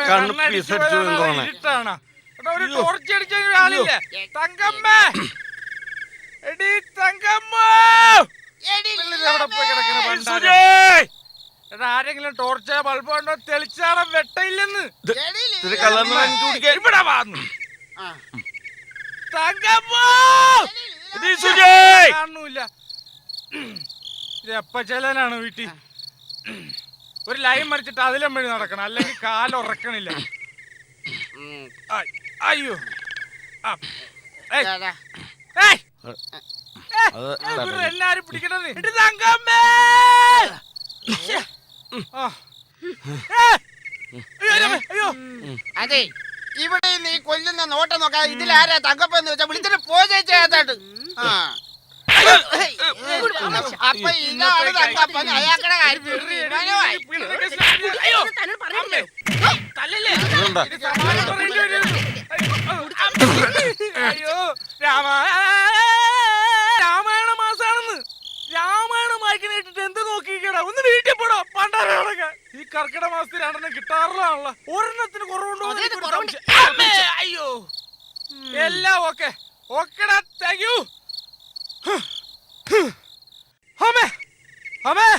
കണ്ണ് പീസടിച്ചു ഇരുട്ടാണ്. ഒരു ടോർച്ച് അടിച്ച ആളില്ല. തങ്കമ്മേ, എടി തങ്കമ്മ, ആരെങ്കിലും ടോർച്ച് ബൾബ് കൊണ്ടോ തെളിച്ചാളം വെട്ടയില്ലെന്ന്. ഇവിടെ വന്നു തങ്കമ്മ കാണൂല. ഇത് എപ്പ ചെല്ലാനാണ് വീട്ടിൽ? ഒരു ലൈൻ മറിച്ചിട്ട് അതിലും വഴി നടക്കണം, അല്ലെങ്കിൽ കാലുറക്കണില്ല. അയ്യോ, എല്ലാരും പിടിക്കണത്. അതെ, ഇവിടെ നീ കൊല്ലുന്ന നോട്ടം നോക്കാ. ഇതിലാരാ തങ്കപ്പെന്ന് വെച്ചാ വിളിച്ചിട്ട് പോചേച്ചാട്ട്. അപ്പൊ ഇതാണ് തങ്കപ്പൻ. അയാൾക്കടെ കാര്യം രാമായണ മാസാണെന്ന്. രാമായണം വായിക്കാനായിട്ടിട്ട് എന്ത് നോക്കിക്കടാ? ഒന്ന് വീട്ടിൽ പോടാ പണ്ടാരൊക്കെ. ഈ കർക്കിടക മാസത്തിൽ രണ്ടെണ്ണം കിട്ടാറുള്ളതാണല്ലോ. ഒരെണ്ണത്തിന് കുറവുണ്ടോ? അയ്യോ, എല്ലാം ഓക്കെ ഓക്കെടാ. Thank you. അമ്മേ അമ്മേ,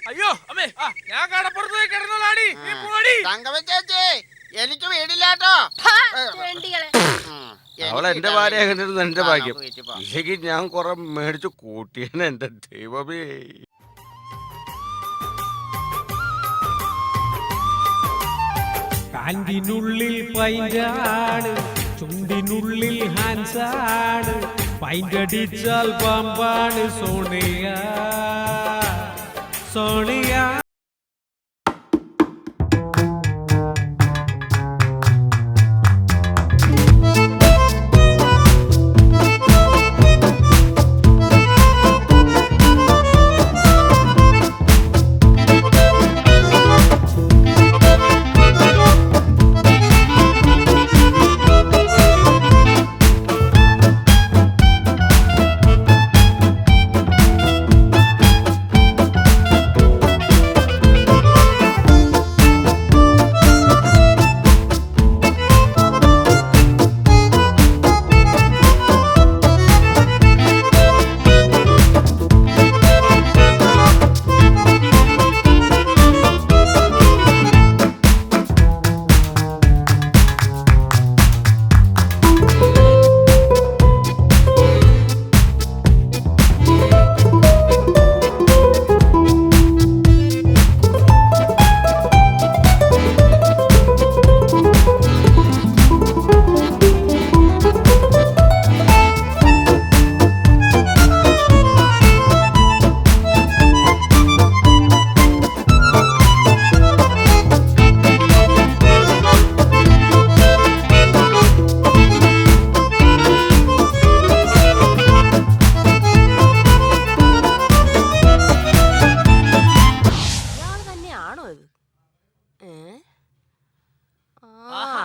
അയ്യോ അമ്മേ, ഞാൻ കടപ്പുറത്ത് പോയി കിടന്നോളാടി. തങ്കപ്പൻ ചേച്ചി, എനിക്ക് വീടില്ലാട്ടോ. അവൾ എന്റെ ഭാര്യ കണ്ടിരുന്നു. എന്റെ ഭാഗ്യം. ഇല്ലെങ്കിൽ ഞാൻ കുറെ മേടിച്ചു കൂട്ടിയാണ്. എന്റെ ദൈവമേ. പാന്റിനുള്ളിൽ പൈന്റാണ്, ചുണ്ടിനുള്ളിൽ ഹാൻസാണ്, പൈന്റടിച്ചാൽ പാമ്പാണ് സോണിയ സോണിയ.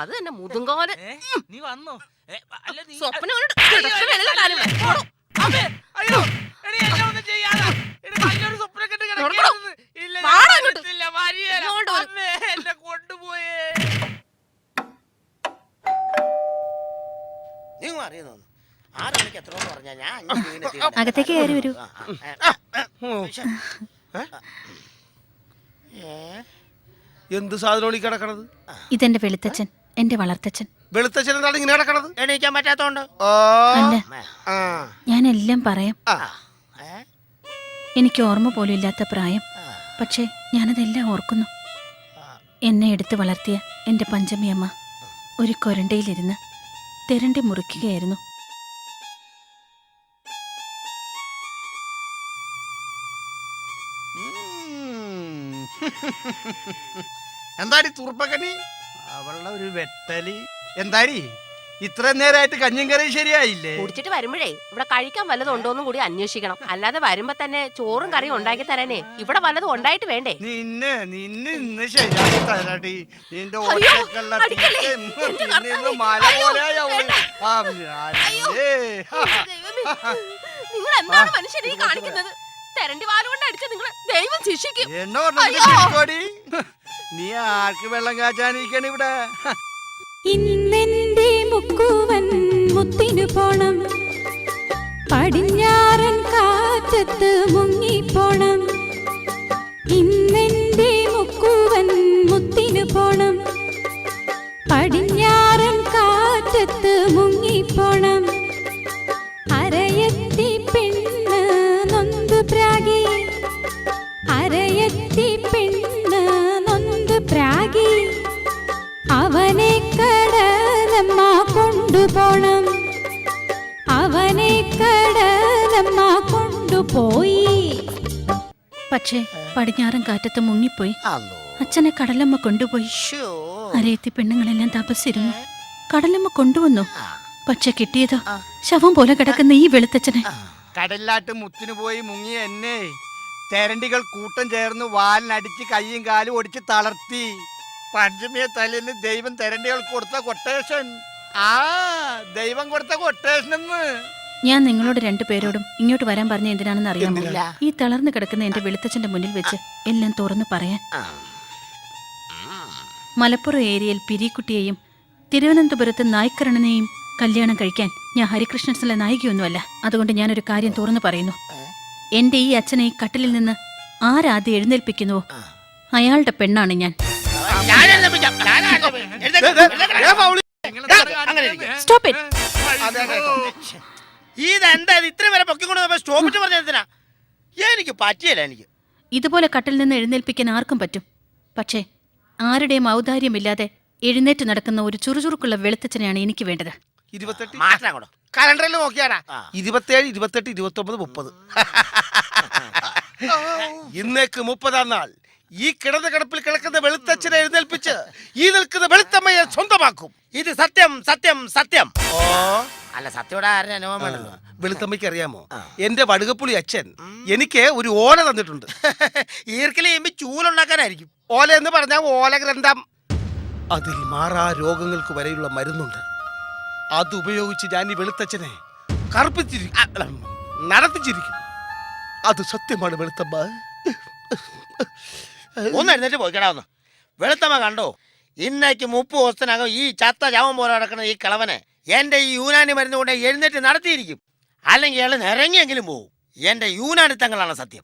അത് തന്നെ മുതുങ്കോല്. നീ വന്നോ? കൊണ്ടുപോയേ. നിങ്ങൾ അറിയുന്നു 6 മണിക്ക് എത്ര പറഞ്ഞാ ഞാൻ അകത്തേക്ക് കയറി വരൂ. എന്ത് സാധനമാണ് ഈ കിടക്കണത്? ഇതെന്റെ വെളുത്തച്ഛൻ, എന്റെ വളർത്തച്ഛൻ. വെളുത്തച്ഛൻ എന്താണ് ഇങ്ങനെ കിടക്കണത്? എണീക്കാൻ പറ്റാത്തോണ്ട്. അല്ല, ഞാനെല്ലാം പറയാം. എനിക്ക് ഓർമ്മ പോലും ഇല്ലാത്ത പ്രായം, പക്ഷേ ഞാനതെല്ലാം ഓർക്കുന്നു. എന്നെ എടുത്ത് വളർത്തിയ എന്റെ പഞ്ചമിയമ്മ ഒരു കൊരണ്ടയിലിരുന്ന് തെരണ്ടി മുറിക്കുകയായിരുന്നു. എന്താടി തുറുപ്പക്കണി? അവളുടെ ഒരു വെട്ടലി. എന്താടി ഇത്രയും നേരമായിട്ട് കഞ്ഞും കറിയും ശരിയായില്ലേ? കുടിച്ചിട്ട് വരുമ്പോഴേ ഇവിടെ കഴിക്കാൻ വല്ലതും ഉണ്ടോന്നും കൂടി അന്വേഷിക്കണം. അല്ലാതെ വരുമ്പോ തന്നെ ചോറും കറിയും ഉണ്ടാക്കി തരാനേ ഇവിടെ വല്ലതും ഉണ്ടായിട്ട് വേണ്ടേ? നിന്നെ ഇന്ന് ശരിയാക്കി തരാടി. നിന്റെ മല നിങ്ങൾ എന്താണ് മനുഷ്യനെ കാണിക്കുന്നത്? തെരണ്ടി വാലുകൊണ്ട് അടിച്ച നിങ്ങൾ ദൈവം ശിക്ഷിക്കും. നീ ആർക്ക് വെള്ളം കാച്ചാനിരിക്കണ ഇവിടെ? ഇന്നെന്റെ മുക്കുവൻ മുത്തിനു പോണം, പടിഞ്ഞാറൻ കാറ്റത്ത് മുങ്ങിപ്പോണം. ഇന്നെന്റെ മുക്കുവൻ മുത്തിനു പോണം, പടിഞ്ഞാറൻ കാറ്റത്ത് മുങ്ങിപ്പോണം. അരയത്തി പെണ്ണ് നൊന്ത് പ്രാഗി, അരയത്തി പെണ്ണ് നൊന്ത് പ്രാഗി. അവനെ കടലമ്മ കൊണ്ടുപോണം, അവനെ കടലമ്മ കൊണ്ടുപോയി. പക്ഷേ പടിഞ്ഞാറൻ കാറ്റത്ത് മുങ്ങിപ്പോയി. അച്ഛനെ കടലമ്മ കൊണ്ടുപോയി. അരയത്തി പെണ്ണുങ്ങളെല്ലാം തപസ്സിരുന്നു. കടലമ്മ കൊണ്ടുവന്നു. പക്ഷെ കിട്ടിയതോ ശവം പോലെ കിടക്കുന്ന ഈ വെളുത്തച്ഛനെ. കടലിലാട്ട് മുത്തിനു പോയി മുങ്ങിയ എന്നെ തെരണ്ടികൾ കൂട്ടം ചേർന്ന് വാലിനടിച്ച് കയ്യും കാലും ഒടിച്ച് തളർത്തി. പഞ്ചമിയെ തലേന്ന് ദൈവം തെരണ്ടികൾക്ക് കൊടുത്ത കൊട്ടേഷൻ. ആ ദൈവം കൊടുത്ത കൊട്ടേഷൻ എന്ന്. ഞാൻ നിങ്ങളോട് രണ്ടുപേരോടും ഇങ്ങോട്ട് വരാൻ പറഞ്ഞ എന്തിനാണെന്ന് അറിയാമോ? ഈ തളർന്നു കിടക്കുന്ന എന്റെ വെളുത്തച്ഛന്റെ മുന്നിൽ വെച്ച് എല്ലാം തുറന്നു പറയാൻ. മലപ്പുറം ഏരിയയിൽ പിരിക്കുട്ടിയെയും തിരുവനന്തപുരത്ത് നായ്ക്കരണനെയും കല്യാണം കഴിക്കാൻ ഞാൻ ഹരികൃഷ്ണൻസിലെ നായികയൊന്നുമല്ല. അതുകൊണ്ട് ഞാനൊരു കാര്യം തുറന്നു പറയുന്നു. എന്റെ ഈ അച്ഛനെ ഈ കട്ടിലിൽ നിന്ന് ആരാദ്യം എഴുന്നേൽപ്പിക്കുന്നുവോ അയാളുടെ പെണ്ണാണ് ഞാൻ. Stop it. ഇതെന്താ ഇത്ര വരെ പൊക്കിക്കൊണ്ട് സ്റ്റോപ്പിട്ട് പറഞ്ഞാ എനിക്ക് പറ്റിയല്ല. എനിക്ക് ഇതുപോലെ കട്ടിൽ നിന്ന് എഴുന്നേൽപ്പിക്കാൻ ആർക്കും പറ്റും. പക്ഷേ ആരുടെയും ഔദാര്യമില്ലാതെ എഴുന്നേറ്റ് നടക്കുന്ന ഒരു ചുറുചുറുക്കുള്ള വെളുത്തച്ഛനെയാണ് എനിക്ക് വേണ്ടത്. 28 കലണ്ടറിൽ നോക്കിയാടാ. 27, 28, 29, 30. ഇന്നേക്ക് 30-ാം നാൾ ഈ കിടന്ന കിടപ്പിൽ കിടക്കുന്ന വെളുത്തച്ഛനെ എഴുന്നേൽപ്പിച്ച് ഈ നിൽക്കുന്ന വെളുത്തമ്മയെ സ്വന്തമാക്കും. ഇത് സത്യം സത്യം സത്യം. അല്ല സത്യോടെ ആരുടെ അനുഭവം വേണ്ടല്ലോ. വെളുത്തമ്മയ്ക്ക് അറിയാമോ, എന്റെ വടുകപ്പുളി അച്ഛൻ എനിക്ക് ഒരു ഓല തന്നിട്ടുണ്ട്. ഈർക്കിൽ ചെയ്യുമ്പോ ചൂലുണ്ടാക്കാനായിരിക്കും. ഓല എന്ന് പറഞ്ഞാൽ ഓലഗ്രന്ഥം. അതിൽ മാറാ രോഗങ്ങൾക്ക് വരെയുള്ള മരുന്നുണ്ട്. അത് ഉപയോഗിച്ച് ഞാൻ ഈ വെളുത്തച്ഛനെ കറുപ്പിച്ചിരിക്കും, നടത്തിച്ചിരിക്കും. അത് സത്യമാണ് വെളുത്തമ്മ. ഒന്ന് എഴുന്നേറ്റ് പോയിക്കടാ ഒന്ന്. വെളുത്തമ്മ കണ്ടോ, ഇന്നേക്ക് 30 ദിവസത്തിനകം ഈ ചത്ത ചാവം പോലെ നടക്കുന്ന ഈ കിളവനെ എന്റെ ഈ യൂനാനി മരുന്ന് കൊണ്ട് എഴുന്നേറ്റ് നടത്തിയിരിക്കും. അല്ലെങ്കിൽ അയാൾ നിറങ്ങിയെങ്കിലും പോവും. എന്റെ യൂനാനിത്തങ്ങളാണ് സത്യം.